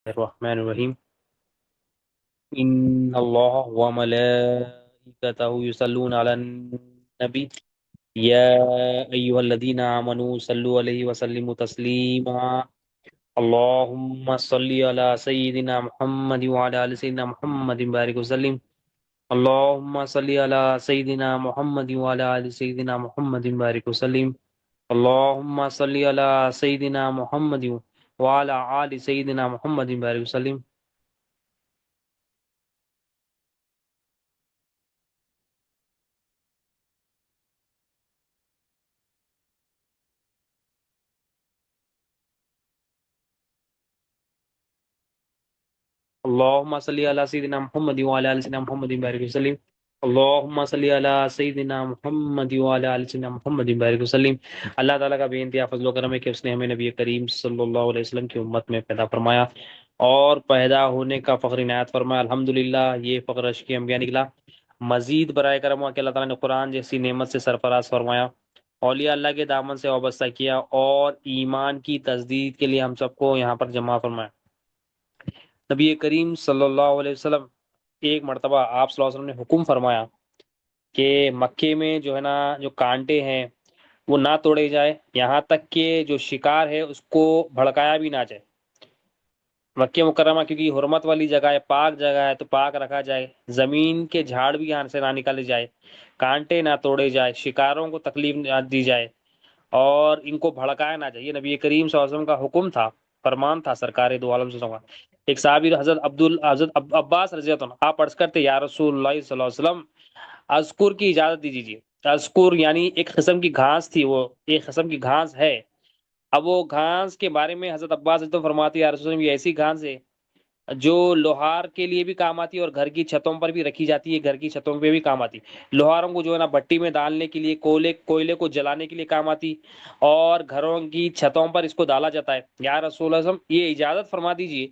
الرحمن الرحیم ان اللہ و ملائکتہ یصلون علی النبی یا ایھا الذین آمنوا صلوا علیہ وسلموا تسلیما اللهم صل علی سیدنا محمد وعلى آل سیدنا محمد بارک وسلم اللهم صل علی سیدنا محمد وعلى آل سیدنا محمد بارک وسلم اللهم صل علی سیدنا محمد وعلى آل سیدنا محمد بارک وسلم اللهم صل على سيدنا محمد وعلى ال سيدنا محمد بارك وسلم اللهم صل على سيدنا محمد وعلى ال سيدنا محمد بارك وسلم۔ اللہ تعالیٰ کا بے انتہا فضل و کرم ہے کہ اس نے ہمیں نبی کریم صلی اللہ علیہ وسلم کی امت میں پیدا فرمایا اور پیدا ہونے کا فخر عنایت فرمایا۔ الحمدللہ یہ فخر اشکی انبیاء نکلا۔ مزید برائے کرم ہوا کہ اللہ تعالیٰ نے قرآن جیسی نعمت سے سرفراز فرمایا، اولیاء اللہ کے دامن سے وابستہ کیا اور ایمان کی تجدید کے لیے ہم سب کو یہاں پر جمع فرمایا۔ نبی کریم صلی اللہ علیہ وسلم ایک مرتبہ آپ صلی اللہ علیہ وسلم نے حکم فرمایا کہ مکے میں جو ہے نا جو کانٹے ہیں وہ نہ توڑے جائے، یہاں تک کہ جو شکار ہے اس کو بھڑکایا بھی نہ جائے۔ مکہ مکرمہ کیونکہ حرمت والی جگہ ہے، پاک جگہ ہے، تو پاک رکھا جائے، زمین کے جھاڑ بھی یہاں سے نہ نکالے جائے، کانٹے نہ توڑے جائے، شکاروں کو تکلیف نہ دی جائے اور ان کو بھڑکایا نہ جائے۔ یہ نبی کریم صلی اللہ علیہ وسلم کا حکم تھا، فرمان تھا سرکار دو عالم سے۔ ایک صحابی حضرت عباس رضی اللہ عنہ آپ عرض کرتے یا رسول اللہ صلی اللہ علیہ وسلم اذکر کی اجازت دیجیے۔ اذکر یعنی ایک قسم کی گھاس تھی، وہ ایک قسم کی گھاس ہے۔ اب وہ گھاس کے بارے میں حضرت عباس رضی اللہ عنہ فرماتے یا رسول اللہ یہ ایسی گھاس ہے جو لوہار کے لیے بھی کام آتی ہے اور گھر کی چھتوں پر بھی رکھی جاتی ہے، گھر کی چھتوں پہ بھی کام آتی ہے۔ لوہاروں کو جو ہے نا بھٹی میں ڈالنے کے لیے، کوئلے کو جلانے کے لیے کام آتی اور گھروں کی چھتوں پر اس کو ڈالا جاتا ہے۔ یا رسول اللہ یہ اجازت فرما دیجیے،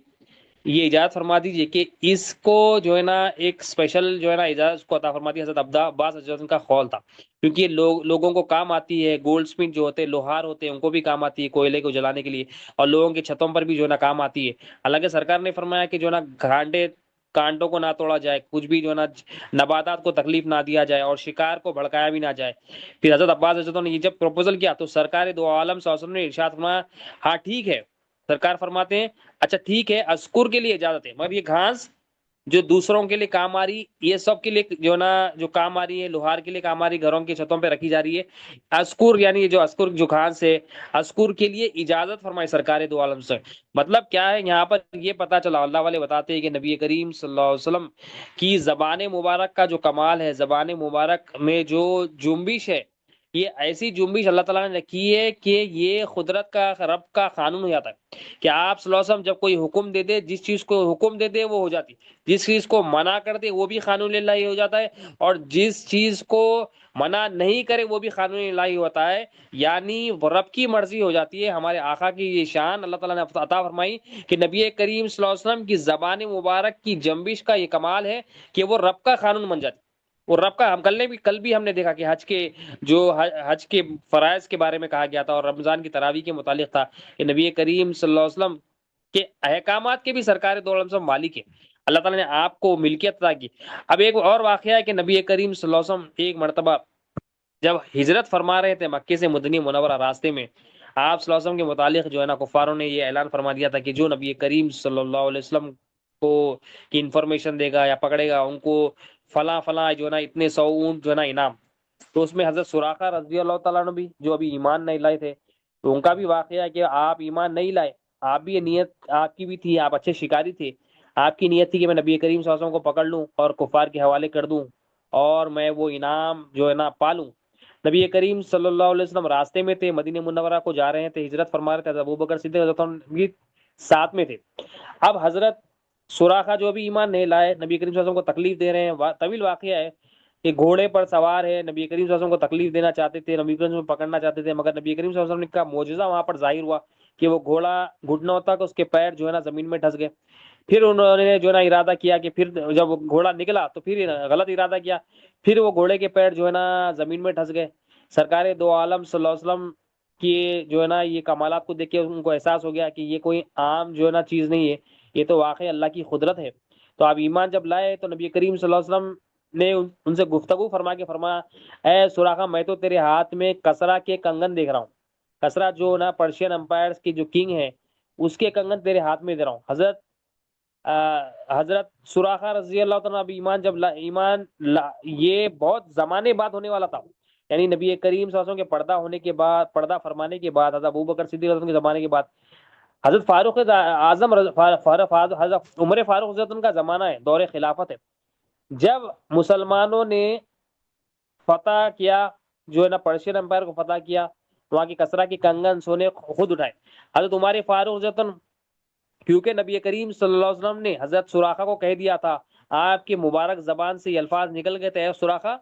یہ اجازت فرما دیجیے کہ اس کو جو ہے نا ایک اسپیشل جو ہے نا اجازت کو عطا فرما دی۔ حضرت عباس رضی اللہ عنہ کا قول تھا، کیونکہ یہ لوگوں کو کام آتی ہے، گولڈ سمتھ جو ہوتے ہیں، لوہار ہوتے ہیں، ان کو بھی کام آتی ہے کوئلے کو جلانے کے لیے، اور لوگوں کی چھتوں پر بھی جو ہے نا کام آتی ہے۔ حالانکہ سرکار نے فرمایا کہ جو ہے نا کانٹوں کو نہ توڑا جائے، کچھ بھی جو ہے نا نباتات کو تکلیف نہ دیا جائے اور شکار کو بھڑکایا بھی نہ جائے۔ پھر حضرت عباس رضی اللہ عنہ نے یہ جب پروپوزل کیا تو سرکار دو عالم صلی اللہ علیہ وسلم نے ارشاد فرمایا ہاں ٹھیک ہے۔ سرکار فرماتے ہیں اچھا ٹھیک ہے، اذکر کے لیے اجازت ہے، مگر یہ گھاس جو دوسروں کے لیے کام آ رہی، یہ سب کے لیے جو نا جو کام آ رہی ہے، لوہار کے لیے کام آ رہی، گھروں کی چھتوں پہ رکھی جا رہی ہے۔ اذکر یعنی جو اذکر جو گھاس ہے، اذکر کے لیے اجازت فرمائے سرکار دو عالم سے۔ مطلب کیا ہے یہاں پر یہ پتا چلا، اللہ والے بتاتے ہیں کہ نبی کریم صلی اللہ علیہ وسلم کی زبان مبارک کا جو کمال ہے، زبان مبارک میں جو جنبش ہے، یہ ایسی جنبش اللہ تعالیٰ نے رکھی ہے کہ یہ قدرت کا رب کا قانون ہو جاتا ہے کہ آپ صلی اللہ علیہ وسلم جب کوئی حکم دے دے، جس چیز کو حکم دے دے وہ ہو جاتی، جس چیز کو منع کر دے وہ بھی قانون الہی ہو جاتا ہے، اور جس چیز کو منع نہیں کرے وہ بھی قانون الہی ہوتا ہے، یعنی رب کی مرضی ہو جاتی ہے۔ ہمارے آقا کی یہ شان اللہ تعالیٰ نے عطا فرمائی کہ نبی کریم صلی اللہ علیہ وسلم کی زبان مبارک کی جنبش کا یہ کمال ہے کہ وہ رب کا قانون بن جاتی، وہ رب کا۔ ہم کل بھی ہم نے دیکھا کہ حج کے فرائض کے بارے میں کہا گیا تھا اور رمضان کی تراویح کے متعلق تھا کہ نبی کریم صلی اللہ علیہ وسلم کے احکامات کے بھی سرکار دو عالم سے مالک ہے، اللہ تعالیٰ نے آپ کو ملکیت عطا کی۔ اب ایک اور واقعہ ہے کہ نبی کریم صلی اللہ علیہ وسلم ایک مرتبہ جب ہجرت فرما رہے تھے مکے سے مدینہ منورہ، راستے میں آپ صلی اللہ علیہ وسلم کے متعلق جو ہے نا کفاروں نے یہ اعلان فرما دیا تھا کہ جو نبی کریم صلی اللہ علیہ وسلم کو کی انفارمیشن دے گا یا پکڑے گا ان کو فلاں فلاں جو ہے نا اتنے 100 اونٹ جو ہے نا انعام۔ تو اس میں حضرت سراقہ رضی اللہ تعالیٰ عنہ بھی جو ابھی ایمان نہیں لائے تھے، تو ان کا بھی واقعہ ہے کہ آپ ایمان نہیں لائے، آپ بھی یہ نیت آپ کی بھی تھی، آپ اچھے شکاری تھے، آپ کی نیت تھی کہ میں نبی کریم صلی اللہ علیہ وسلم کو پکڑ لوں اور کفار کے حوالے کر دوں اور میں وہ انعام جو ہے نا پالوں۔ نبی کریم صلی اللہ علیہ وسلم راستے میں تھے، مدینہ منورہ کو جا رہے تھے، ہجرت فرما رہے تھے، ابو بکر صدیق رضی اللہ عنہ ساتھ میں تھے۔ اب حضرت سراقہ جو بھی ایمان نہیں لائے نبی کریم صلی اللہ علیہ وسلم کو تکلیف دے رہے ہیں، طویل واقعہ ہے کہ گھوڑے پر سوار ہے، نبی کریم صلی اللہ علیہ وسلم کو تکلیف دینا چاہتے تھے، نبی کریم صلی اللہ علیہ وسلم کو پکڑنا چاہتے تھے، مگر نبی کریم صلی اللہ علیہ وسلم کا معجزہ وہاں پر ظاہر ہوا کہ وہ گھوڑا گھٹنوں تک اس کے پیر جو ہے نا زمین میں ڈھس گئے۔ پھر انہوں نے جو ہے نا ارادہ کیا کہ پھر جب گھوڑا نکلا تو پھر غلط ارادہ کیا، پھر وہ گھوڑے کے پیر جو ہے نا زمین میں ڈھس گئے۔ سرکار دو عالم صلی اللہ علیہ وسلم کی جو ہے نا یہ کمالات کو دیکھ کے ان کو احساس ہو گیا کہ یہ کوئی عام جو ہے نا چیز نہیں ہے، یہ تو واقعی اللہ کی قدرت ہے۔ تو آپ ایمان جب لائے تو نبی کریم صلی اللہ علیہ وسلم نے ان سے گفتگو فرما کے فرمایا، اے سراخا میں تو تیرے ہاتھ میں کسرا کے کنگن دیکھ رہا ہوں، کسرا جو نا پرشین امپائر کی جو کنگ ہے اس کے کنگن تیرے ہاتھ میں دے رہا ہوں۔ حضرت سراخا رضی اللہ تعالیٰ اب ایمان جب یہ بہت زمانے بعد ہونے والا تھا، یعنی نبی کریم صلی اللہ علیہ وسلم کے پردہ ہونے کے بعد، پردہ فرمانے کے بعد، حضرت ابوبکر صدیق رضی اللہ عنہ کے زمانے کے بعد، حضرت فاروق اعظم حضرت عمر فاروق رضی اللہ عنہ کا زمانہ ہے، دور خلافت ہے، جب مسلمانوں نے فتح کیا، جو ہے نا پرشین امپائر کو فتح کیا، وہاں کی کسرا کی کنگن سونے خود اٹھائے۔ حضرت عمر فاروق رضی اللہ عنہ، کیونکہ نبی کریم صلی اللہ علیہ وسلم نے حضرت سراخا کو کہہ دیا تھا، آپ کی مبارک زبان سے یہ الفاظ نکل گئے تھے، اے سراخا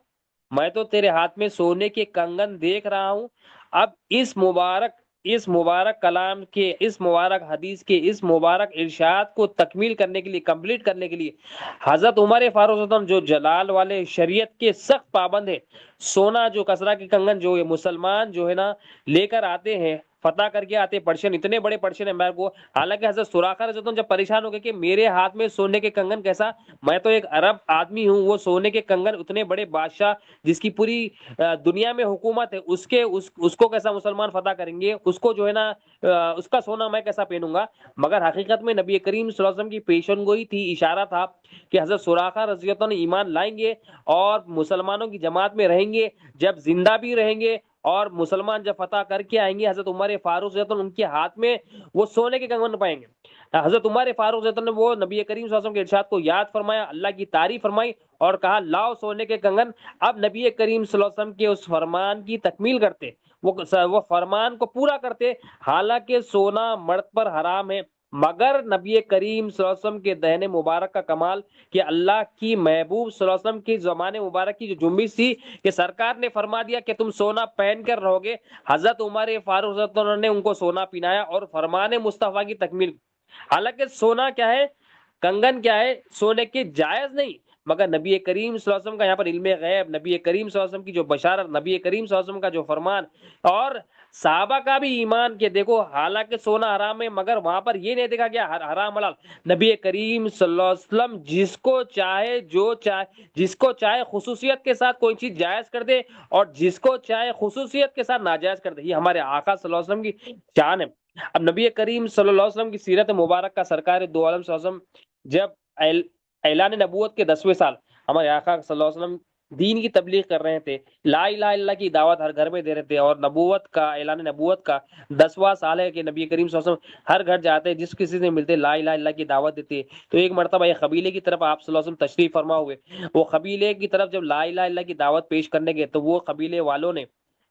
میں تو تیرے ہاتھ میں سونے کے کنگن دیکھ رہا ہوں، اب اس مبارک کلام کے، اس مبارک حدیث کے، اس مبارک ارشاد کو تکمیل کرنے کے لیے، کمپلیٹ کرنے کے لیے، حضرت عمر فاروق رضی اللہ عنہ جو جلال والے شریعت کے سخت پابند ہے، سونا جو کسرا کے کنگن جو یہ مسلمان جو ہے نا لے کر آتے ہیں، فتح کر کے آتے پرشین، اتنے بڑے پرشین امپائر کو، حالانکہ حضرت سراخا رضی اللہ عنہ جب پریشان ہو گئے کہ میرے ہاتھ میں سونے کے کنگن کیسا، میں تو ایک عرب آدمی ہوں، وہ سونے کے کنگن اتنے بڑے بادشاہ جس کی پوری دنیا میں حکومت ہے، اس کو کیسا مسلمان فتح کریں گے، اس کو جو ہے نا اس کا سونا میں کیسا پہنوں گا۔ مگر حقیقت میں نبی کریم صلی اللہ علیہ وسلم کی پیشن گوئی تھی، اشارہ تھا کہ حضرت سراخا رضی اللہ عنہ ایمان لائیں گے اور مسلمانوں کی جماعت میں رہیں گے، جب زندہ بھی رہیں گے اور مسلمان جب فتح کر کے آئیں گے، حضرت عمر فاروق رضی اللہ عنہ ان کے ہاتھ میں وہ سونے کے کنگن پائیں گے۔ حضرت عمر فاروق رضی اللہ عنہ نے وہ نبی کریم صلی اللہ علیہ وسلم کے ارشاد کو یاد فرمایا، اللہ کی تعریف فرمائی اور کہا لاؤ سونے کے کنگن۔ اب نبی کریم صلی اللہ علیہ وسلم کے اس فرمان کی تکمیل کرتے، وہ فرمان کو پورا کرتے، حالانکہ سونا مرد پر حرام ہے، مگر نبی کریم صلی اللہ علیہ وسلم کے دہن مبارک کا کمال کہ اللہ کی محبوب صلی اللہ علیہ وسلم کی زمان مبارک کی جو جنبش تھی کہ سرکار نے فرما دیا کہ تم سونا پہن کر رہو گے، حضرت عمر فاروق رضی اللہ عنہ نے ان کو سونا پہنایا اور فرمان مصطفیٰ کی تکمیل۔ حالانکہ سونا کیا ہے، کنگن کیا ہے، سونے کے جائز نہیں، مگر نبی کریم صلی اللہ علیہ وسلم کا یہاں پر علم غیب، نبی کریم صلی اللہ علیہ وسلم کی جو بشارت، نبی کریم صلی اللہ علیہ وسلم کا جو فرمان اور صحابہ کا بھی ایمان کہ دیکھو حالانکہ سونا حرام ہے مگر وہاں پر یہ نہیں دیکھا گیا حرام حلال، نبی کریم صلی اللہ علیہ وسلم جس کو چاہے خصوصیت کے ساتھ کوئی چیز جائز کر دے اور جس کو چاہے خصوصیت کے ساتھ ناجائز کر دے، یہ ہمارے آقا صلی اللہ علیہ وسلم کی شان ہے۔ اب نبی کریم صلی اللہ علیہ وسلم کی سیرت مبارک کا سرکار دو عالم صلی اللہ علیہ وسلم جب اعلان نبوت کے 10ویں سال ہمارے آقا صلی اللہ علیہ وسلم دین کی تبلیغ کر رہے تھے، لا الہ الا اللہ کی دعوت ہر گھر میں دے رہے تھے، اور نبوت کا اعلان نبوت کا 10واں سال ہے کہ نبی کریم صلی اللہ علیہ وسلم ہر گھر جاتے، جس کسی سے ملتے لا الہ الا اللہ کی دعوت دیتے۔ تو ایک مرتبہ ایک قبیلے کی طرف آپ صلی اللہ علیہ وسلم تشریف فرما ہوئے، وہ قبیلے کی طرف جب لا الہ الا اللہ کی دعوت پیش کرنے گئے تو وہ قبیلے والوں نے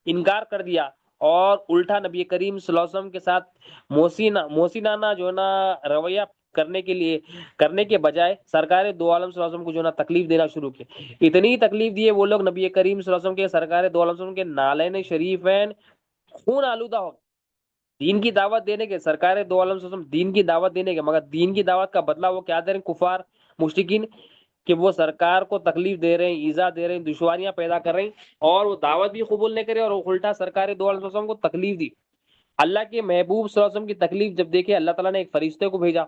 انکار کر دیا اور الٹا نبی کریم صلی اللہ علیہ وسلم کے ساتھ موسینانہ جو ہے نا رویہ کرنے کے بجائے سرکار دو عالم صلی اللہ علیہ وسلم کو جو ہے نا تکلیف دینا شروع کی۔ اتنی تکلیف دیے وہ لوگ نبی کریم صلی اللہ علیہ وسلم کے سرکار دو عالم صلی اللہ علیہ وسلم کے نالین شریفین خون آلودہ ہو دین کی دعوت دینے کے، سرکار دو عالم صلی اللہ علیہ وسلم دین کی دعوت دینے کے، مگر دین کی دعوت کا بدلہ وہ کیا دے رہے ہیں، کفار مشرکین، کہ وہ سرکار کو تکلیف دے رہے ہیں، ایذا دے رہے ہیں، دشواریاں پیدا کر رہے ہیں، اور وہ دعوت بھی قبول نہیں کرے اور الٹا سرکار دو عالم صلی اللہ علیہ وسلم کو تکلیف دی۔ اللہ کے محبوب صلی اللہ علیہ وسلم کی تکلیف جب دیکھے، اللہ تعالیٰ نے ایک فرشتے کو بھیجا۔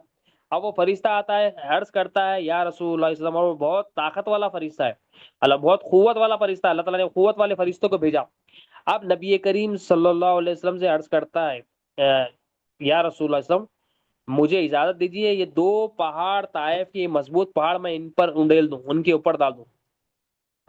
اب وہ فرشتہ آتا ہے، عرض کرتا ہے یا رسول اللہ صلی اللہ علیہ وسلم، اور وہ بہت طاقت والا فرشتہ ہے، اللہ بہت قوت والا فرشتہ، اللہ تعالیٰ نے قوت والے فرشتوں کو بھیجا۔ اب نبی کریم صلی اللہ علیہ وسلم سے عرض کرتا ہے یا رسول اللہ صلی اللہ علیہ وسلم مجھے اجازت دیجیے، یہ 2 پہاڑ طائف کے مضبوط پہاڑ میں ان پر انڈیل دوں، ان کے اوپر ڈال دوں،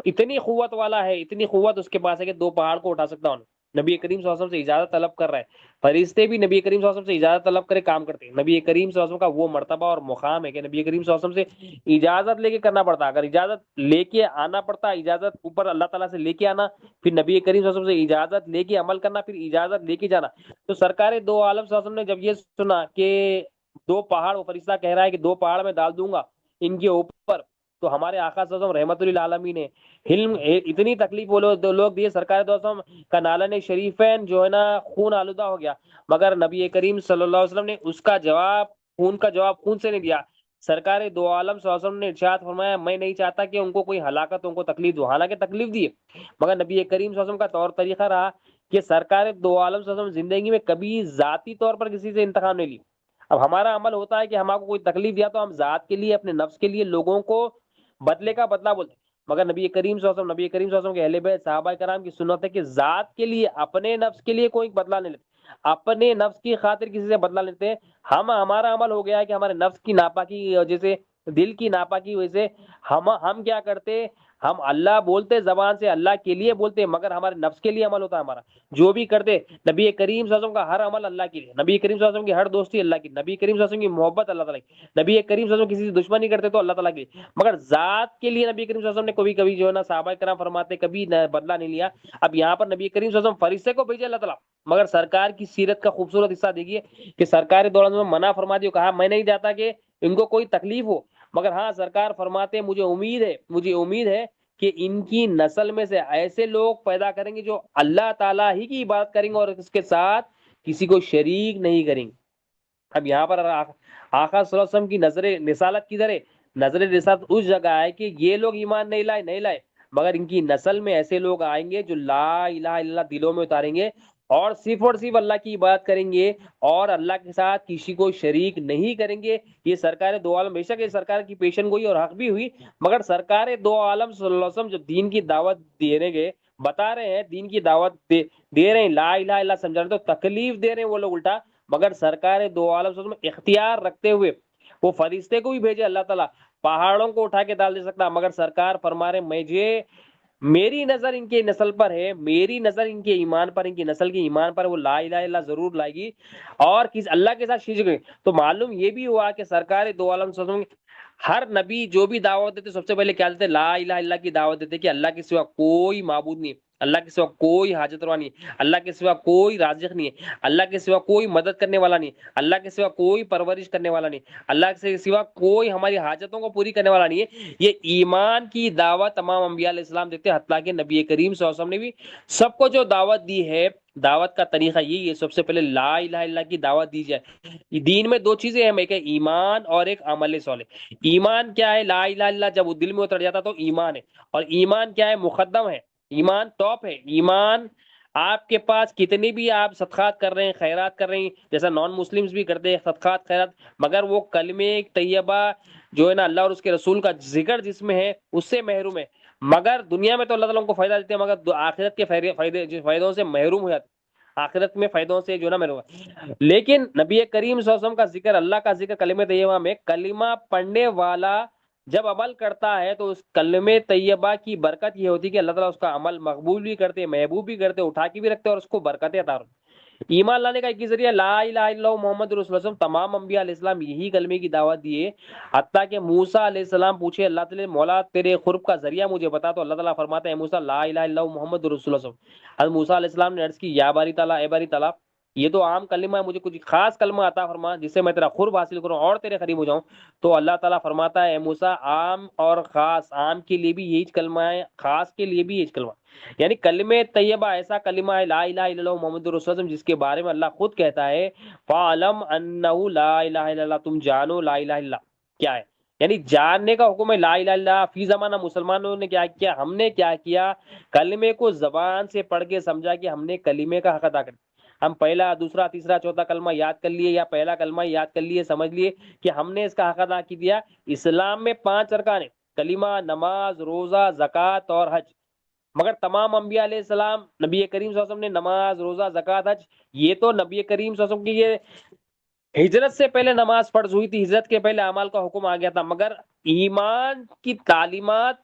اتنی قوت والا ہے، اتنی قوت اس کے پاس ہے کہ 2 پہاڑ کو اٹھا سکتا ہوں۔ نبی کریم صلی اللہ علیہ وسلم سے اجازت طلب کر رہا ہے، فرشتے بھی نبی کریم صلی اللہ علیہ وسلم سے اجازت طلب کرے کام کرتے ہیں۔ نبی کریم صلی اللہ علیہ وسلم کا وہ مرتبہ اور مقام ہے کہ نبی کریم صلی اللہ علیہ وسلم سے اجازت لے کے کرنا پڑتا، اگر اجازت لے کے آنا پڑتا، اجازت اوپر اللہ تعالیٰ سے لے کے آنا، پھر نبی کریم صلی اللہ علیہ وسلم سے اجازت لے کے عمل کرنا، پھر اجازت لے کے جانا۔ تو سرکار دو عالم صلی اللہ علیہ وسلم نے جب یہ سنا کہ 2 پہاڑ، وہ فرشتہ کہہ رہا ہے کہ 2 پہاڑ میں ڈال دوں گا ان کے اوپر، تو ہمارے آقا صلی اللہ علیہ وسلم رحمت للعالمین نے اتنی تکلیف وہ لوگ دیے، سرکار دو عالم کا نالین شریفین جو ہے نا خون آلودہ ہو گیا، مگر نبی کریم صلی اللہ علیہ وسلم نے اس کا جواب خون سے نہیں دیا۔ سرکار دو عالم صلی اللہ علیہ وسلم نے ارشاد فرمایا میں نہیں چاہتا کہ ان کو کوئی ہلاکت، ان کو تکلیف دو، حالانکہ تکلیف دی، مگر نبی کریم صلی اللہ علیہ وسلم کا طور طریقہ رہا کہ سرکار دو عالم صلی اللہ علیہ وسلم زندگی میں کبھی ذاتی طور پر کسی سے انتقام نہیں لی، اب ہمارا عمل ہوتا ہے کہ ہمارا کوئی تکلیف دیا تو ہم ذات کے لیے، اپنے نفس کے لیے لوگوں کو بدلے کا بدلہ بولتے ہیں، مگر نبی کریم صلی اللہ علیہ وسلم، نبی کریم صلی اللہ علیہ وسلم کے اہل بیت صحابہ کرام کی سنت ہے کہ ذات کے لیے، اپنے نفس کے لیے کوئی بدلہ نہیں لیتے، اپنے نفس کی خاطر کسی سے بدلہ لیتے ہیں۔ ہمارا عمل ہو گیا ہے کہ ہمارے نفس کی ناپاکی کی وجہ سے، دل کی ناپاکی کی وجہ سے ہم کیا کرتے، ہم اللہ بولتے زبان سے، اللہ کے لیے بولتے، مگر ہمارے نفس کے لیے عمل ہوتا ہے ہمارا جو بھی کرتے۔ نبی کریم صلی اللہ علیہ وسلم کا ہر عمل اللہ کے لیے، نبی کریم صلی اللہ علیہ وسلم کی ہر دوستی اللہ کی، نبی کریم صلی اللہ علیہ وسلم کی محبت اللہ تعالیٰ کی، نبی کریم صلی اللہ علیہ وسلم کسی سے دشمنی کرتے تو اللہ تعالیٰ کی، مگر ذات کے لیے نبی کریم صلی اللہ علیہ وسلم نے کبھی کبھی جو ہے نا، صحابہ کرام فرماتے کبھی بدلہ نہیں لیا۔ اب یہاں پر نبی کریم صلی اللہ علیہ وسلم فرشتے کو بھیجے اللہ تعالیٰ، مگر سرکار کی سیرت کا خوبصورت حصہ دیکھیے کہ سرکار دوران میں منع فرما دی، کہا میں نہیں جاتا کہ ان کو کوئی تکلیف ہو، مگر ہاں سرکار فرماتے مجھے امید ہے کہ ان کی نسل میں سے ایسے لوگ پیدا کریں گے جو اللہ تعالیٰ ہی کی عبادت کریں گے اور اس کے ساتھ کسی کو شریک نہیں کریں گے۔ اب یہاں پر آقا صلی اللہ علیہ وسلم کی نظر رسالت کدھر ہے؟ نظر رسالت اس جگہ ہے کہ یہ لوگ ایمان نہیں لائے، مگر ان کی نسل میں ایسے لوگ آئیں گے جو لا الہ الا اللہ دلوں میں اتاریں گے اور صرف اللہ کی عبادت کریں گے اور اللہ کے ساتھ کسی کو شریک نہیں کریں گے۔ یہ سرکار دو عالم، بے شک یہ سرکار کی پیشن گوئی اور حق بھی ہوئی، مگر سرکار دو عالم صلی اللہ علیہ وسلم جو دین کی دعوت دینے گئے، بتا رہے ہیں دین کی دعوت دے رہے ہیں، لا الہ الا اللہ سمجھا رہے ہیں، تو تکلیف دے رہے ہیں وہ لوگ الٹا، مگر سرکار دو عالم صلی اللہ علیہ وسلم اختیار رکھتے ہوئے وہ فرشتے کو بھی بھیجے اللہ تعالیٰ، پہاڑوں کو اٹھا کے ڈال دے سکتا، مگر سرکار فرما رہے میری نظر ان کے نسل پر ہے، میری نظر ان کے ایمان پر، ان کی نسل کے ایمان پر، وہ لا الہ الا اللہ ضرور لائے گی اور کس اللہ کے ساتھ شرک گئی۔ تو معلوم یہ بھی ہوا کہ سرکار دو عالم صلی اللہ علیہ وسلم ہر نبی جو بھی دعوت دیتے سب سے پہلے کیا دیتے؟ لا الہ الا اللہ کی دعوت دیتے کہ اللہ کے سوا کوئی معبود نہیں، اللہ کے سوا کوئی حاجت روا نہیں، اللہ کے سوا کوئی رازق نہیں ہے، اللہ کے سوا کوئی مدد کرنے والا نہیں، اللہ کے سوا کوئی پرورش کرنے والا نہیں، اللہ کے سوا کوئی ہماری حاجتوں کو پوری کرنے والا نہیں ہے۔ یہ ایمان کی دعوت تمام انبیاء علیہ السلام دیتے ہیں، حتیٰ کہ نبی کریم صلی اللہ علیہ وسلم نے بھی سب کو جو دعوت دی ہے، دعوت کا طریقہ یہی ہے، سب سے پہلے لا الہ الا اللہ کی دعوت دی جائے۔ دین میں دو چیزیں ہیں، ایک ہے ایمان اور ایک عمل صالح۔ ایمان کیا ہے؟ لا الہ الا اللہ جب وہ دل میں اتر جاتا تو ایمان ہے، اور ایمان کیا ہے؟ مقدم ہے، ایمان ٹاپ ہے۔ ایمان آپ کے پاس کتنی بھی آپ صدقات کر رہے ہیں، خیرات کر رہے ہیں، جیسا نان مسلمز بھی کرتے ہیں صدقات خیرات، مگر وہ کلمہ طیبہ جو ہے نا اللہ اور اس کے رسول کا ذکر جس میں ہے اس سے محروم ہے، مگر دنیا میں تو اللہ تعالیٰ ان کو فائدہ دیتے ہیں، مگر آخرت کے فائدوں سے محروم ہو جاتے، آخرت میں فائدوں سے جو ہے نا محروم ہے۔ لیکن نبی کریم صلی اللہ علیہ وسلم کا ذکر، اللہ کا ذکر کلمہ طیبہ میں، کلمہ پڑھنے والا جب عمل کرتا ہے تو اس کلمہ طیبہ کی برکت یہ ہوتی ہے کہ اللہ تعالیٰ اس کا عمل مقبول بھی کرتے، محبوب بھی کرتے، اٹھا کے بھی رکھتے اور اس کو برکتیں عطا کرتے۔ ایمان لانے کا ایک ہی ذریعہ لا الہ الا اللہ محمد رسول اللہ، تمام انبیاء علیہ السلام یہی کلمے کی دعوت دیے، حتیٰ کہ موسیٰ علیہ السلام پوچھے اللہ تعالیٰ مولا تیرے قرب کا ذریعہ مجھے بتا، تو اللہ تعالیٰ فرماتا ہے موسیٰ لا الہ الا اللہ محمد رسول اللہ۔ حضرت موسیٰ علیہ السلام نے عرض کی یا باری تعالیٰ، اے باری تعالیٰ یہ تو عام کلمہ ہے، مجھے کچھ خاص کلمہ عطا فرما جس سے میں تیرا قرب حاصل کروں اور تیرے قریب ہو جاؤں۔ تو اللہ تعالیٰ فرماتا ہے اے موسیٰ عام اور خاص، عام کے لیے بھی یہی کلمہ ہے، خاص کے لیے بھی یہی کلمہ، یعنی کلمہ طیبہ ایسا کلمہ ہے لا الہ الا اللہ محمد رسول اللہ جس کے بارے میں اللہ خود کہتا ہے فَعَلَمْ أَنَّهُ لَا إِلَهَ إِلَّا اللَّهُ، تم جانو لا الہ الا اللہ کیا ہے، یعنی جاننے کا حکم ہے لا الہ الا اللہ۔ فی زمانہ مسلمانوں نے کیا کیا؟ ہم نے کیا کیا؟ کلمے کو زبان سے پڑھ کے سمجھا کہ ہم نے کلمے کا حق ادا کر، ہم پہلا دوسرا تیسرا چوتھا کلمہ یاد کر لیے یا پہلا کلمہ یاد کر لیے، سمجھ لیے کہ ہم نے اس کا حق ادا کی دیا۔ اسلام میں 5 ارکان ہیں، کلمہ، نماز، روزہ، زکوٰۃ اور حج، مگر تمام انبیاء علیہ السلام، نبی کریم صلی اللہ علیہ وسلم نے نماز، روزہ، زکوٰۃ، حج، یہ تو نبی کریم صلی اللہ علیہ وسلم کی یہ ہجرت سے پہلے نماز فرض ہوئی تھی، ہجرت کے پہلے اعمال کا حکم آ گیا تھا، مگر ایمان کی تعلیمات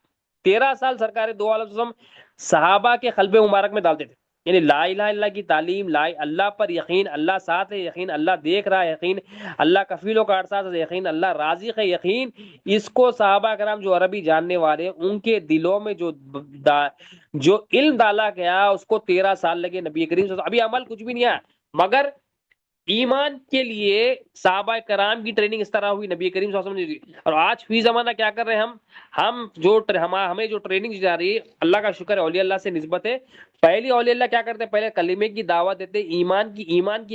13 سال سرکار دو عالم صلی اللہ علیہ وسلم صحابہ کے قلب مبارک میں ڈالتے تھے، یعنی لا الہ الا اللہ کی تعلیم، اللہ پر یقین، اللہ ساتھ ہے یقین، اللہ دیکھ رہا ہے یقین، اللہ کفیل و کارساز ہے یقین، اللہ رازق ہے یقین، اس کو صحابہ کرام جو عربی جاننے والے ان کے دلوں میں جو علم ڈالا گیا اس کو 13 سال لگے نبی کریم صلی اللہ علیہ وسلم، ابھی عمل کچھ بھی نہیں آیا، مگر ایمان کے لیے صحابہ کرام کی ٹریننگ اس طرح ہوئی نبی کریم صلی اللہ علیہ وسلم نے، اور آج فی زمانہ کیا کر رہے ہیں ہمیں جو ٹریننگ جا رہی ہے، اللہ کا شکر ہے اولیاء اللہ سے نسبت ہے، پہلی اولیاء اللہ کیا کرتے ہیں؟ پہلے کلمے کی دعوت دیتے، ایمان کی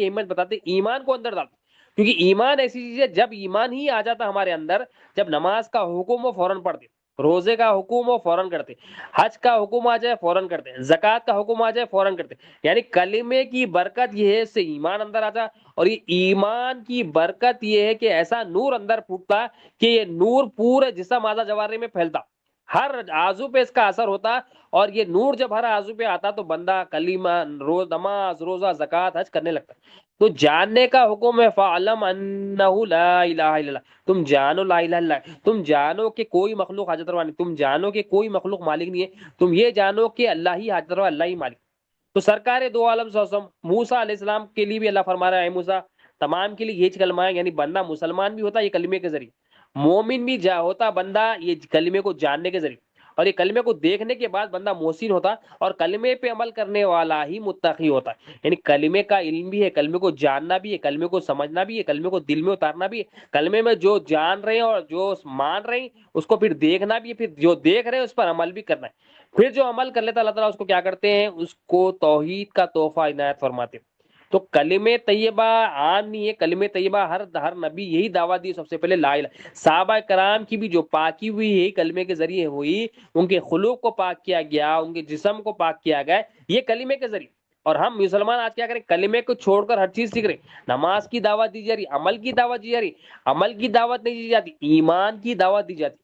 اہمیت بتاتے، ایمان کو اندر ڈالتے، کیونکہ ایمان ایسی چیز ہے جب ایمان ہی آ جاتا ہمارے اندر، جب نماز کا حکم وہ فوراً پڑھ دے، روزے کا حکم ہو فوراً کرتے، حج کا حکم آ جائے فوراً کرتے، زکوٰۃ کا حکم آ جائے فوراً کرتے. یعنی کلمے کی برکت یہ ہے، اس سے ایمان اندر آتا، اور یہ ایمان کی برکت یہ ہے کہ ایسا نور اندر پھوٹتا کہ یہ نور پورے جسم اعضاء جوارے میں پھیلتا، ہر عضو پہ اس کا اثر ہوتا. اور یہ نور جب ہر عضو پہ آتا تو بندہ کلمہ، روز نماز، روزہ، زکوٰۃ، حج کرنے لگتا. تو جاننے کا حکم ہے، فَعْلَمْ أَنَّهُ لَا إِلَهَ إِلَّا اللَّهُ. تم جانو لا الہ الا اللہ، تم جانو کہ کوئی مخلوق حاجت روا نہیں، تم جانو کہ کوئی مخلوق مالک نہیں ہے، تم یہ جانو کہ اللہ ہی حاجت روا، اللہ ہی مالک. تو سرکار دو عالم صلی اللہ علیہ وسلم موسیٰ علیہ السلام کے لیے بھی اللہ فرما رہا ہے، اے موسیٰ تمام کے لیے یہ کلمہ ہے. یعنی بندہ مسلمان بھی ہوتا ہے یہ کلمے کے ذریعے، مومن بھی ہوتا بندہ یہ کلمے کو جاننے کے ذریعے، اور یہ کلمے کو دیکھنے کے بعد بندہ محسن ہوتا، اور کلمے پہ عمل کرنے والا ہی متقی ہوتا ہے. یعنی کلمے کا علم بھی ہے، کلمے کو جاننا بھی ہے، کلمے کو سمجھنا بھی ہے، کلمے کو دل میں اتارنا بھی ہے، کلمے میں جو جان رہے ہیں اور جو مان رہے ہیں اس کو پھر دیکھنا بھی ہے، پھر جو دیکھ رہے ہیں اس پر عمل بھی کرنا ہے. پھر جو عمل کر لیتا اللہ تعالیٰ اس کو کیا کرتے ہیں، اس کو توحید کا تحفہ عنایت فرماتے ہیں. تو کلمہ طیبہ عام نہیں ہے، کلمہ طیبہ ہر نبی یہی دعوت دی سب سے پہلے لا الہ. صحابہ کرام کی بھی جو پاکی ہوئی ہے کلمے کے ذریعے ہوئی، ان کے خلوق کو پاک کیا گیا، ان کے جسم کو پاک کیا گیا یہ کلمے کے ذریعے. اور ہم مسلمان آج کیا کریں، کلمے کو چھوڑ کر ہر چیز سیکھ رہے ہیں. نماز کی دعوت دی جا رہی، عمل کی دعوت دی جا رہی، عمل کی دعوت نہیں دی جاتی، ایمان کی دعوت دی جاتی.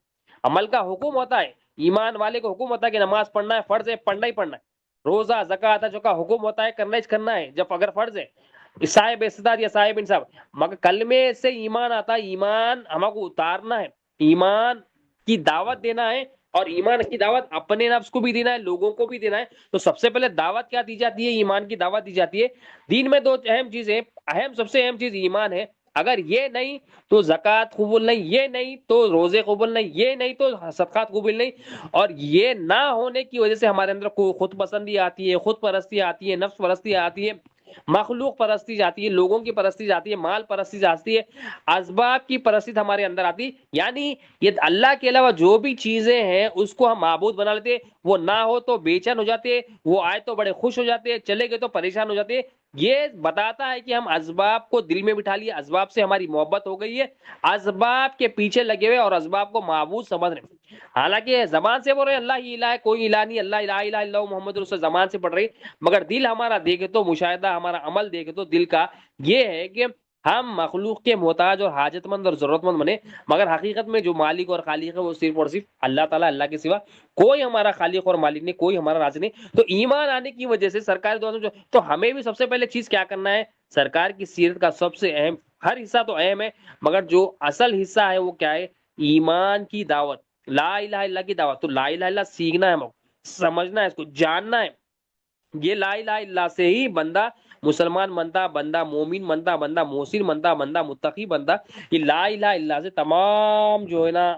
عمل کا حکم ہوتا ہے، ایمان والے کو حکم ہوتا ہے کہ نماز پڑھنا ہے، فرض ہے، پڑھنا ہی پڑھنا ہے. روزہ، زکوٰۃ، حج کا حکم ہوتا ہے، کرنا ہی کرنا ہے جب اگر فرض ہے. صاحب استطاعت یا صاحب انصاف، مگر کلمے سے ایمان آتا ہے، ایمان ہم کو اتارنا ہے، ایمان کی دعوت دینا ہے، اور ایمان کی دعوت اپنے نفس کو بھی دینا ہے، لوگوں کو بھی دینا ہے. تو سب سے پہلے دعوت کیا دی جاتی ہے، ایمان کی دعوت دی جاتی ہے. دین میں دو اہم چیزیں، سب سے اہم چیز ایمان ہے. اگر یہ نہیں تو زکوٰۃ قبول نہیں، یہ نہیں تو روزے قبول نہیں، یہ نہیں تو صدقات قبول نہیں. اور یہ نہ ہونے کی وجہ سے ہمارے اندر خود پسندی آتی ہے، خود پرستی آتی ہے، نفس پرستی آتی ہے، مخلوق پرستی جاتی ہے، لوگوں کی پرستی جاتی ہے، مال پرستی جاتی ہے، اسباب کی پرستی ہمارے اندر آتی. یعنی یہ اللہ کے علاوہ جو بھی چیزیں ہیں اس کو ہم معبود بنا لیتے، وہ نہ ہو تو بے چین ہو جاتے، وہ آئے تو بڑے خوش ہو جاتے، چلے گئے تو پریشان ہو جاتے. یہ بتاتا ہے کہ ہم اسباب کو دل میں بٹھا لیے، اسباب سے ہماری محبت ہو گئی ہے، اسباب کے پیچھے لگے ہوئے اور اسباب کو معبود سمجھ رہے ہیں. حالانکہ زبان سے بول رہے ہیں اللہ ہی الہ ہے، کوئی الہ نہیں، اللہ الہ الا اللہ محمد رسول، زبان سے پڑھ رہی، مگر دل ہمارا دیکھے تو، مشاہدہ ہمارا عمل دیکھے تو دل کا یہ ہے کہ ہم مخلوق کے محتاج اور حاجت مند اور ضرورت مند بنے. مگر حقیقت میں جو مالک اور خالق ہے وہ صرف اور صرف اللہ تعالیٰ، اللہ کے سوا کوئی ہمارا خالق اور مالک نہیں، کوئی ہمارا رازق نہیں. تو ایمان آنے کی وجہ سے سرکار تو ہمیں بھی سب سے پہلے چیز کیا کرنا ہے، سرکار کی سیرت کا سب سے اہم، ہر حصہ تو اہم ہے مگر جو اصل حصہ ہے وہ کیا ہے، ایمان کی دعوت، لا الہ الا اللہ کی دعوت. تو لا الہ الا اللہ سیکھنا ہے، ہم کو سمجھنا ہے، اس کو جاننا ہے. یہ لا الہ الا اللہ سے ہی بندہ مسلمان بنتا، بندہ مومن بنتا، بندہ محسن بنتا، بندہ متقی بنتا. یہ لا الہ الا اللہ سے تمام جو ہے نا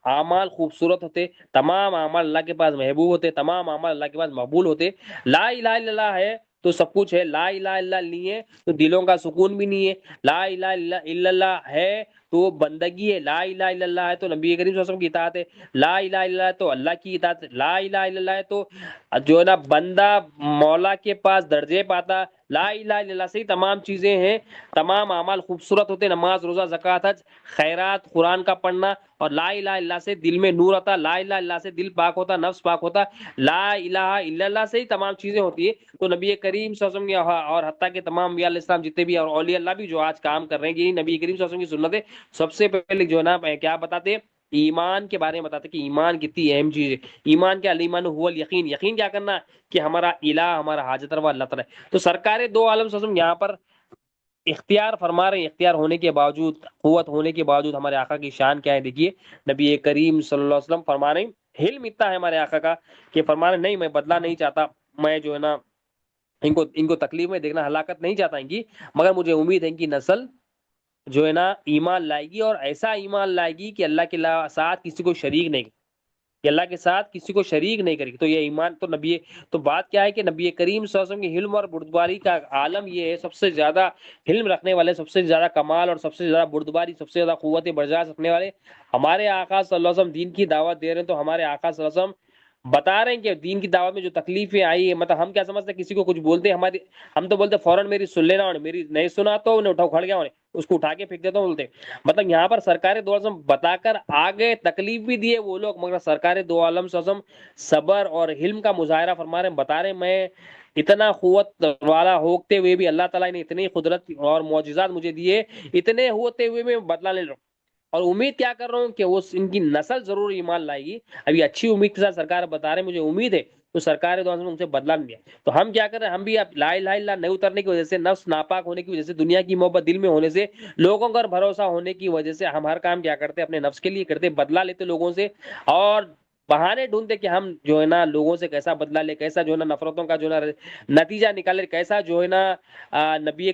اعمال خوبصورت ہوتے، تمام اعمال اللہ کے پاس محبوب ہوتے، تمام اعمال اللہ کے پاس مقبول ہوتے. لا الہ الا اللہ ہے تو سب کچھ ہے، لا الہ الا اللہ نہیں ہے تو دلوں کا سکون بھی نہیں ہے. لا الہ الا اللہ ہے تو وہ بندگی ہے، لا الہ الا اللہ ہے تو نبی کریم صلی اللہ علیہ وسلم کی اطاعت ہے، لا الہ الا اللہ ہے تو اللہ کی اطاعت ہے، لا الہ الا اللہ ہے تو جو ہے نا بندہ مولا کے پاس درجے پاتا. لا الہ الا اللہ سے ہی تمام چیزیں ہیں، تمام اعمال خوبصورت ہوتے، نماز، روزہ، زکوٰۃ، حج، خیرات، قرآن کا پڑھنا. اور لا الہ الا اللہ سے دل میں نور آتا، لا الہ الا اللہ سے دل پاک ہوتا، نفس پاک ہوتا. لا الہ الا اللہ سے ہی تمام چیزیں ہوتی ہے. تو نبی کریم صلی اللہ علیہ وسلم اور حتیٰ کہ تمام انبیاء علیہ السلام جتنے بھی اور اولیاء اللہ بھی جو آج کام کر رہے ہیں، یہ نبی کریم صلی اللہ علیہ وسلم کی سنت ہے. سب سے پہلے جو ہے نا کیا بتاتے ہیں، ایمان کے بارے میں بتاتے کہ ایمان کتنی اہم چیز ہے. ایمان کیا، ایمان هو الیقین، یقین کیا کرنا کہ ہمارا الہ، ہمارا حاجت روا اللہ تعالیٰ ہے. تو سرکار دو عالم صلی اللہ علیہ وسلم یہاں پر اختیار فرما رہے ہیں، اختیار ہونے کے باوجود، قوت ہونے کے باوجود ہمارے آقا کی شان کیا ہے. دیکھیے نبی کریم صلی اللہ علیہ وسلم فرما رہے ہیں، حلم اتنا ہے ہمارے آقا کا کہ فرما رہے ہیں نہیں میں بدلہ نہیں چاہتا، میں جو ہے نا ان کو تکلیف میں دیکھنا، ہلاکت نہیں چاہتا ان کی، مگر مجھے امید ہے ان کی نسل جو ہے نا ایمان لائے گی، اور ایسا ایمان لائے گی کہ اللہ کے ساتھ کسی کو شریک نہیں، کہ اللہ کے ساتھ کسی کو شریک نہیں کرے گی. تو یہ ایمان تو نبی، تو بات کیا ہے کہ نبی کریم صلی اللہ علیہ وسلم کی حلم اور بردباری کا عالم یہ ہے، سب سے زیادہ حلم رکھنے والے، سب سے زیادہ کمال اور سب سے زیادہ بردباری، سب سے زیادہ قوت برداشت رکھنے والے ہمارے آقا صلی اللہ علیہ وسلم دین کی دعوت دے رہے ہیں. تو ہمارے آقا صلی اللہ علیہ وسلم بتا رہے ہیں کہ دین کی دعوت میں جو تکلیفیں آئی ہے، مطلب ہم کیا سمجھتے ہیں، کسی کو کچھ بولتے ہیں ہم تو بولتے فوراً میری سن لینا، اور میری نہیں سنا تو انہیں اٹھاؤ کھڑ گیا، اس کو اٹھا کے پھینک دیتا ہوں الٹے. مطلب یہاں پر سرکار دو عالم بتا کر آگے تکلیف بھی دیے وہ لوگ، مگر سرکار دو عالم صلی اللہ علیہ وسلم صبر اور حلم کا مظاہرہ فرما رہے ہیں، بتا رہے ہیں میں اتنا قوت والا ہوتے ہوئے بھی اللہ تعالیٰ نے اتنی قدرت اور معجزات مجھے دیے، اتنے ہوتے ہوئے میں بدلہ لے رہا ہوں، اور امید کیا کر رہا ہوں کہ وہ ان کی نسل ضرور ایمان لائے گی. ابھی اچھی امید کے ساتھ سرکار بتا رہے ہیں مجھے امید ہے، تو سرکار دو ان سے بدلا نہیں دیا. تو ہم کیا کر رہے ہیں، ہم بھی اب لا الہ الا اللہ نہیں اترنے کی وجہ سے، نفس ناپاک ہونے کی وجہ سے، دنیا کی محبت دل میں ہونے سے، لوگوں پر بھروسہ ہونے کی وجہ سے ہم ہر کام کیا کرتے ہیں اپنے نفس کے لیے کرتے، بدلا لیتے لوگوں سے، اور بہانے ڈھونڈتے کہ ہم جو ہے نا لوگوں سے کیسا بدلا لے، کیسا جو ہے نا نفرتوں کا جو ہے نا نتیجہ نکالے، کیسا جو ہے نا نبی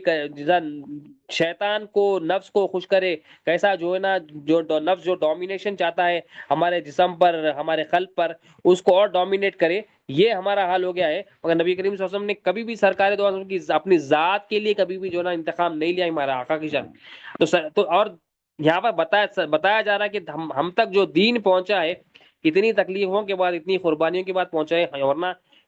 شیطان کو نفس کو خوش کرے، کیسا جو ہے نا جو نفس جو ڈومینیشن چاہتا ہے ہمارے جسم پر، ہمارے قلب پر، اس کو اور ڈومینیٹ کرے. یہ ہمارا حال ہو گیا ہے. مگر نبی کریم صلی اللہ علیہ وسلم نے کبھی بھی سرکار دو عالم کی اپنی ذات کے لیے کبھی بھی جو ہے نا انتقام نہیں لیا ہمارا آقا کی شان. تو اور یہاں پر بتایا جا رہا ہے کہ ہم تک جو دین پہنچا ہے اتنی تکلیفوں کے بعد، اتنی قربانیوں کے بعد پہنچا ہے، ورنہ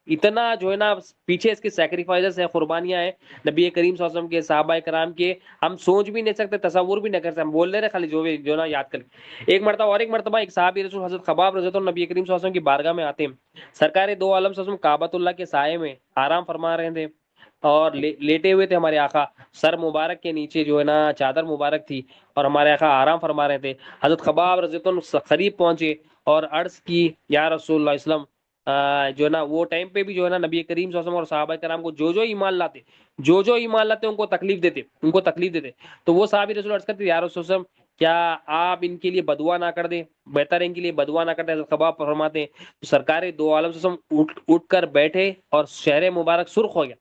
اتنا جو ہے نا پیچھے اس کی سیکریفائسز ہے، قربانیاں ہیں نبی کریم صلی اللہ علیہ وسلم کے، صحابہ کرام کے، ہم سوچ بھی نہیں سکتے، تصور بھی نہیں کر سکتے. ہم بول رہے خالی جو نا یاد کر. ایک مرتبہ ایک صحابی رسول حضرت خباب رضی اللہ عنہ نبی کریم صلی اللہ علیہ وسلم کی بارگاہ میں آتے ہیں. سرکار دو عالم صلی اللہ علیہ وسلم کعبۃ اللہ کے سائے میں آرام فرما رہے تھے، اور لیٹے ہوئے تھے ہمارے آقا، سر مبارک کے نیچے جو ہے نا چادر مبارک تھی، اور ہمارے آقا آرام فرما رہے تھے. حضرت خباب رضی اللہ عنہ قریب پہنچے اور عرض کی یا رسول اللہ اسلام، جو ہے نا وہ ٹائم پہ بھی جو ہے نا نبی کریم صلی اللہ علیہ وسلم اور صحابہ کرام کو جو ایمان لاتے ان کو تکلیف دیتے. تو وہ صحابی رسول عرض کرتے یا رسول اللہ کیا آپ ان کے لیے بدعا نہ کر دیں، بہتر ہے ان کے لیے بدعا نہ کرتے. حضرت خباب فرماتے ہیں تو سرکار دو عالم صلی اللہ علیہ وسلم اٹھ کر بیٹھے، اور شہر مبارک سرخ ہو گیا.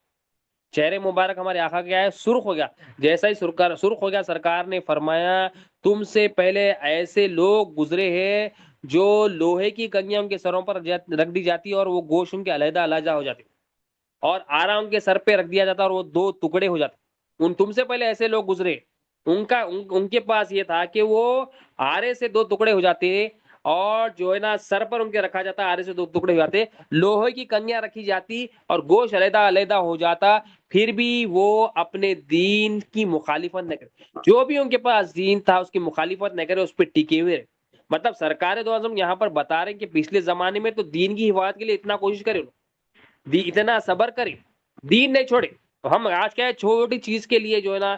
چہرے مبارک ہمارے آقا کیا ہے، سرخ ہو گیا. جیسا ہی سرخ ہو گیا، سرکار نے فرمایا تم سے پہلے ایسے لوگ گزرے ہیں جو لوہے کی کنگیاں ان کے سروں پر رکھ دی جاتی اور وہ گوشت ان کے علیحدہ علیحدہ ہو جاتے، اور آرا ان کے سر پہ رکھ دیا جاتا اور وہ دو ٹکڑے ہو جاتے. تم سے پہلے ایسے لوگ گزرے، ان کے پاس یہ تھا کہ وہ آرے سے دو ٹکڑے ہو جاتے، اور جو ہے نا سر پر ان کے رکھا جاتا، آرے سے دو ٹکڑے ہو جاتے، لوہے کی کنگیاں رکھی جاتی اور گوشت علیحدہ علیحدہ ہو جاتا، پھر بھی وہ اپنے دین کی مخالفت نہ کرے. جو بھی ان کے پاس دین تھا اس کی مخالفت نہ کرے، اس پہ ٹکے ہوئے رہے. مطلب سرکار دو اعظم یہاں پر بتا رہے ہیں کہ پچھلے زمانے میں تو دین کی حفاظت کے لیے اتنا کوشش کرے، اتنا صبر کرے، دین نہیں چھوڑے. ہم آج کیا ہے چھوٹی چیز کے لیے جو ہے نا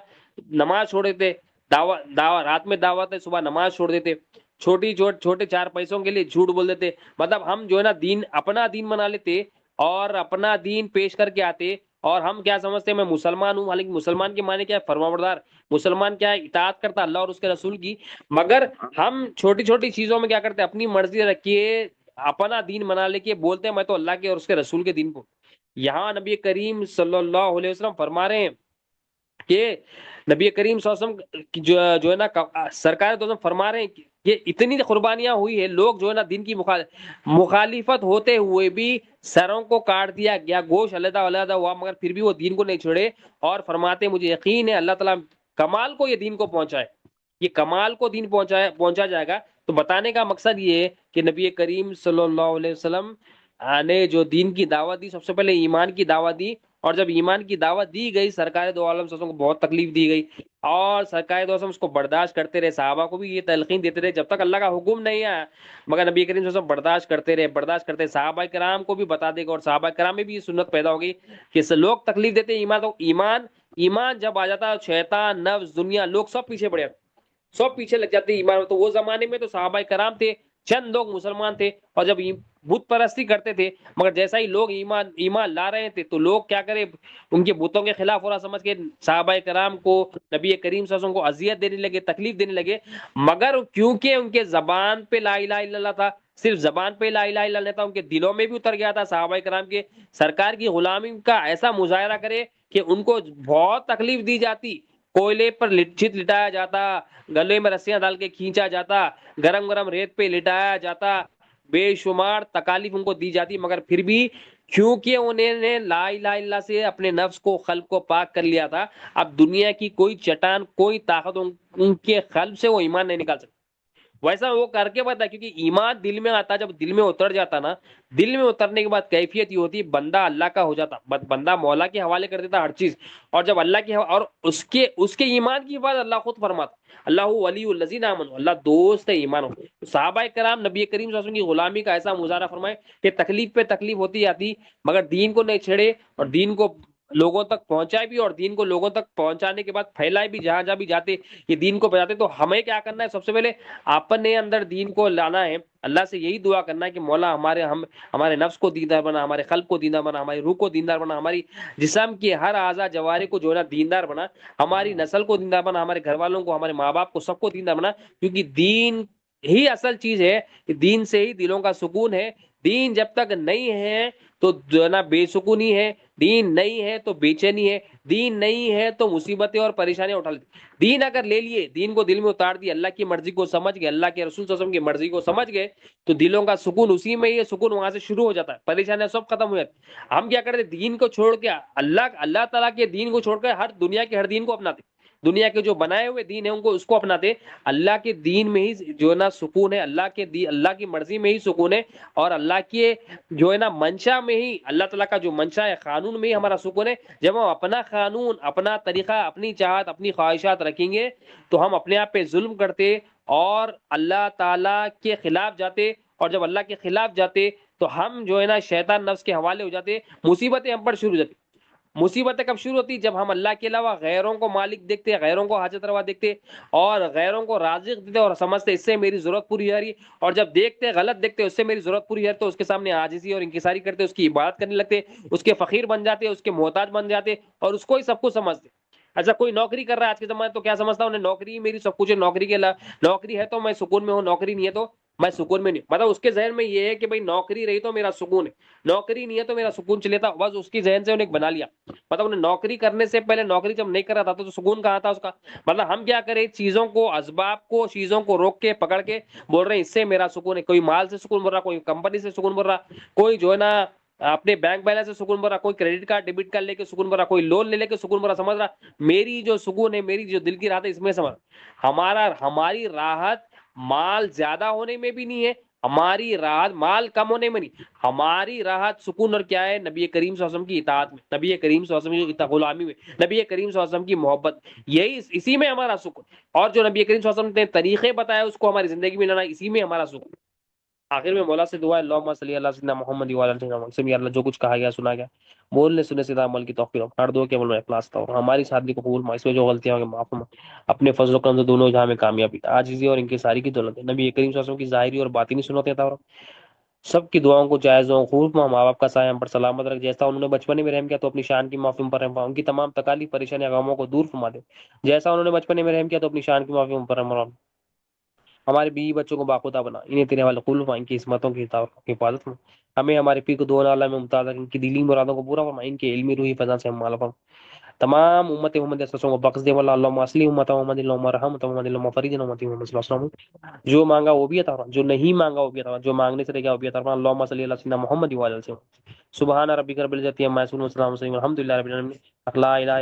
نماز چھوڑ دیتے، رات میں دعوت ہے، صبح نماز چھوڑ دیتے، چھوٹے 4 پیسوں کے لیے جھوٹ بول دیتے. مطلب ہم جو ہے نا اپنا دین بنا لیتے اور اپنا دین پیش کر کے آتے، اور ہم کیا سمجھتے ہیں میں مسلمان ہوں. حالانکہ مسلمان کے معنی کیا ہے، فرمانبردار. مسلمان کیا ہے، اطاعت کرتا اللہ اور اس کے رسول کی. مگر ہم چھوٹی چھوٹی چیزوں میں کیا کرتے ہیں، اپنی مرضی رکھیے، اپنا دین بنا لے کے بولتے ہیں میں تو اللہ کے اور اس کے رسول کے دین کو. یہاں نبی کریم صلی اللہ علیہ وسلم فرما رہے ہیں کہ نبی کریم صلی اللہ علیہ وسلم جو ہے نا سرکار تو فرما رہے ہیں کہ یہ اتنی قربانیاں ہوئی ہے، لوگ جو ہے نا دین کی مخالفت ہوتے ہوئے بھی سروں کو کاٹ دیا گیا، گوشت علیحدہ علیحدہ ہوا، مگر پھر بھی وہ دین کو نہیں چھوڑے، اور فرماتے ہیں مجھے یقین ہے اللہ تعالیٰ کمال کو یہ دین کو پہنچائے، یہ کمال کو دین پہنچا جائے گا. تو بتانے کا مقصد یہ ہے کہ نبی کریم صلی اللہ علیہ وسلم نے جو دین کی دعوت دی، سب سے پہلے ایمان کی دعوت دی، اور جب ایمان کی دعوت دی گئی سرکار دو عالم کو بہت تکلیف دی گئی، اور سرکار دو عالم اس کو برداشت کرتے رہے. صحابہ کو بھی یہ تلقین دیتے رہے جب تک اللہ کا حکم نہیں آیا، مگر نبی کریم صلی اللہ علیہ وسلم برداشت کرتے رہے. صحابہ کرام کو بھی بتا دے گا، اور صحابہ کرام میں بھی یہ سنت پیدا ہوگی کہ لوگ تکلیف دیتے ایمان جب آ جاتا ہے، شیطان، نفس، دنیا، لوگ سب پیچھے پڑے جاتے، سب پیچھے لگ جاتے ایمان. تو وہ زمانے میں تو صحابہ کرام تھے، چند لوگ مسلمان تھے، اور جب بت پرستی کرتے تھے، مگر جیسا ہی لوگ ایمان لا رہے تھے تو لوگ کیا کرے، ان کے بتوں کے خلاف ہو رہا سمجھ کے صحابہ کرام کو، نبی کریم صلی اللہ علیہ وسلم کو اذیت دینے لگے، تکلیف دینے لگے. مگر کیونکہ ان کے زبان پہ لا الہ الا اللہ تھا، صرف زبان پہ لا الہ الا اللہ تھا، ان کے دلوں میں بھی اتر گیا تھا صحابہ کرام کے سرکار کی غلامی کا ایسا مظاہرہ کرے کہ ان کو بہت تکلیف دی جاتی، کوئلے پر چت لٹایا جاتا، گلے میں رسیاں ڈال کے کھینچا جاتا، گرم گرم ریت پہ لٹایا جاتا، بے شمار تکالیف ان کو دی جاتی، مگر پھر بھی کیونکہ انہوں نے لا الہ الا اللہ سے اپنے نفس کو، قلب کو پاک کر لیا تھا، اب دنیا کی کوئی چٹان، کوئی طاقت ان کے قلب سے وہ ایمان نہیں نکال سکتی. ویسا وہ کر کے بتا، کیونکہ ایمان دل میں آتا، جب دل میں اتر جاتا نا، دل میں اترنے کے بعد کیفیت یہ ہوتی ہے بندہ اللہ کا ہو جاتا، بندہ مولا کے حوالے کر دیتا ہر چیز، اور جب اللہ کی اور اس کے ایمان کی بات اللہ خود فرماتا، اللہ ولی الذین آمنوا، اللہ دوست ہے ایمان ہو۔ صحابہ کرام نبی کریم صلی اللہ علیہ وسلم کی غلامی کا ایسا مظاہرہ فرمائے کہ تکلیف پہ تکلیف ہوتی آتی، مگر دین کو نہیں چھیڑے، اور دین کو لوگوں تک پہنچائے بھی، اور دین کو لوگوں تک پہنچانے کے بعد پھیلائے بھی، جہاں جہاں بھی جاتے یہ دین کو بجاتے۔ تو ہمیں کیا کرنا ہے؟ سب سے پہلے اپنے اندر دین کو لانا ہے، اللہ سے یہی دعا کرنا ہے کہ مولا ہمارے نفس کو دیندار بنا، ہمارے قلب کو دیندار بنا، ہماری روح کو دیندار بنا، ہماری جسم کے ہر اعضاء جوارے کو جو ہے نا دیندار بنا، ہماری نسل کو دیندار بنا، ہمارے گھر والوں کو، ہمارے ماں باپ کو، سب کو دیندار بنا، کیونکہ دین ہی اصل چیز ہے، دین سے ہی دلوں کا سکون ہے۔ دین جب تک نہیں ہے تو جو ہے نا بے سکونی ہے، دین نہیں ہے تو بے چینی ہے، دین نہیں ہے تو مصیبتیں اور پریشانیاں اٹھا لیتی۔ دین اگر لے لیے، دین کو دل میں اتار دیے، اللہ کی مرضی کو سمجھ گئے، اللہ کے رسول صلی اللہ علیہ وسلم کی مرضی کو سمجھ گئے، تو دلوں کا سکون اسی میں ہی ہے، سکون وہاں سے شروع ہو جاتا ہے، پریشانیاں سب ختم ہو جاتی۔ ہم کیا کرتے؟ دین کو چھوڑ کے اللہ تعالیٰ کے دین کو چھوڑ کر ہر دنیا کے ہر دین کو اپناتے، دنیا کے جو بنائے ہوئے دین ہیں ان کو اس کو اپناتے۔ اللہ کے دین میں ہی جو ہے نا سکون ہے، اللہ کی مرضی میں ہی سکون ہے، اور اللہ کے جو ہے نا منشا میں ہی، اللہ تعالیٰ کا جو منشا ہے، قانون میں ہی ہمارا سکون ہے۔ جب ہم اپنا قانون، اپنا طریقہ، اپنی چاہت، اپنی خواہشات رکھیں گے تو ہم اپنے آپ پہ ظلم کرتے اور اللہ تعالیٰ کے خلاف جاتے، اور جب اللہ کے خلاف جاتے تو ہم جو ہے نا شیطان نفس کے حوالے ہو جاتے، مصیبتیں ہم پر شروع ہو جاتی۔ مصیبتیں کب شروع ہوتی؟ جب ہم اللہ کے علاوہ غیروں کو مالک دیکھتے، غیروں کو حاجت روا دیکھتے، اور غیروں کو رازق دیتے، اور سمجھتے اس سے میری ضرورت پوری ہو رہی ہے، اور جب دیکھتے غلط دیکھتے اس سے میری ضرورت پوری ہے، تو اس کے سامنے عاجزی اور انکساری کرتے، اس کی عبادت کرنے لگتے، اس کے فقیر بن جاتے، اس کے محتاج بن جاتے، اور اس کو ہی سب کچھ سمجھتے۔ اچھا کوئی نوکری کر رہا ہے آج کے زمانے تو کیا سمجھتا ہے؟ انہیں نوکری ہی میری سب کچھ ہے، نوکری کے نوکری ہے تو میں سکون میں ہوں، نوکری نہیں ہے تو میں سکون میں نہیں، مطلب اس کے ذہن میں یہ ہے کہ بھائی نوکری رہی تو میرا سکون ہے، نوکری نہیں ہے تو میرا سکون چلے تھا، بس اس کی ذہن سے انہیں بنا لیا۔ مطلب انہیں نوکری کرنے سے پہلے، نوکری جب نہیں کر رہا تھا تو سکون کہاں تھا اس کا؟ مطلب ہم کیا کریں؟ چیزوں کو، اسباب کو، چیزوں کو روک کے پکڑ کے بول رہے ہیں اس سے میرا سکون ہے، کوئی مال سے سکون بول رہا، کوئی کمپنی سے سکون بول رہا، کوئی جو ہے نا اپنے بینک بیلنس سے سکون بول رہا، کوئی کریڈٹ کارڈ ڈیبٹ کارڈ لے کے سکون بول رہا، کوئی لون لے کے سکون بول رہا، سمجھ رہا میری جو سکون ہے، میری جو دل کی راحت ہے اس میں سمجھ۔ ہماری راحت مال زیادہ ہونے میں بھی نہیں ہے، ہماری راحت مال کم ہونے میں نہیں، ہماری راحت سکون اور کیا ہے؟ نبی کریم صلی اللہ علیہ وسلم کی اطاعت میں، نبی کریم صلی اللہ علیہ وسلم کی غلامی میں، نبی کریم صلی اللہ علیہ وسلم کی محبت، یہی اسی میں ہمارا سکون، اور جو نبی کریم صلی اللہ علیہ وسلم نے طریقے بتایا اس کو ہماری زندگی میں لانا، اسی میں ہمارا سکون۔ آخر میں مولا سے دعا ہے اللہم صلی اللہ سیدنا محمد وعلی آلہ سیدنا محمد، سے اللہ جو کچھ کہا گیا سنا گیا بولنے سننے سے عمل کی توفیق، ہر دعا کے عمل میں اخلاص تھا، اور ہماری شادی کو قبول، اس میں جو غلطیاں ہوں گی معاف فرما، اپنے فضل و کرم سے دونوں جہاں میں کامیابی، عاجزی اور ان کی ساری کی دولت ہے، نبی کریم صلی اللہ علیہ وسلم کی ظاہری اور باطنی سنتیں تھا، اور سب کی دعاؤں کو جائز و خوب ماں باپ کا سایہ ہم پر سلامت رکھ، جیسا انہوں نے بچپنے میں رحم کیا تو اپنی شان کی معافی پر رحم فرما، ان کی تمام تکالیف پریشانی غموں کو دور فرما دے، جیسا انہوں نے بچپنے میں رحم کیا تو اپنی شان کی معافی پر رحم فرما، ہمارے بیوی بچوں کو باخودہ بنا، انہیں تیرے حوالے قبول فرما، ان کی عصمتوں کی حفاظت میں ہمیں ہمارے پی کو دو عالم میں ممتاز رکھ، ان کی دلی مرادوں کو پورا فرما، ان کے علمی روحی فضا سے ہم مالا فرما، تمام امت محمد اسسوں کو بخش دے والا اللہم اصلی امت محمد، اللہم رحمت محمد، اللہم فرج امت محمد صلی اللہ علیہ وسلم، جو مانگا وہ بھی عطا فرما، جو نہیں مانگا وہ بھی عطا فرما، جو مانگنے سے رہ گیا وہ بھی عطا فرما، اللہم صلی اللہ سیدنا محمد وعلی آلہ وسلم، سبحان ربک رب العزت عما یصفون وسلام علی المرسلین والحمد للہ رب العالمین، لا الہ